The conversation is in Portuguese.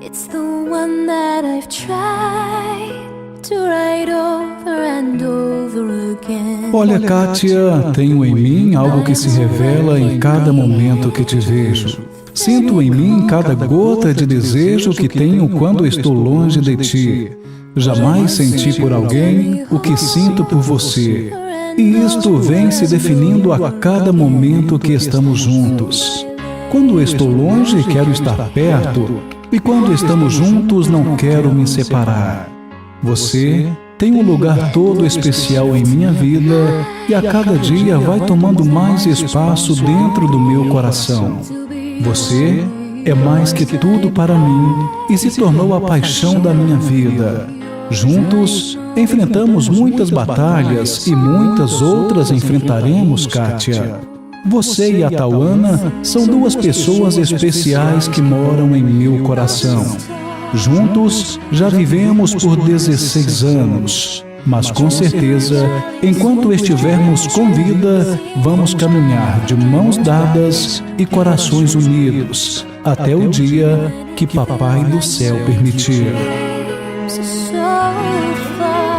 It's the one that I've tried to write over and over again. Olha, Kátia, tenho em mim algo que se revela em cada momento que te vejo. Sinto em mim cada gota de desejo que tenho quando estou longe de ti. Jamais senti por alguém o que sinto por você. E isto vem se definindo a cada momento que estamos juntos. Quando estou longe, quero estar perto. E quando estamos juntos, não quero me separar. Você tem um lugar todo especial em minha vida e a cada dia vai tomando mais espaço dentro do meu coração. Você é mais que tudo para mim e se tornou a paixão da minha vida. Juntos, enfrentamos muitas batalhas e muitas outras enfrentaremos, Kátia. Você e a Tauana são duas pessoas especiais que moram em meu coração. Juntos, já vivemos por 16 anos. Mas com certeza, enquanto estivermos com vida, vamos caminhar de mãos dadas e corações unidos, até o dia que Papai do Céu permitir. So far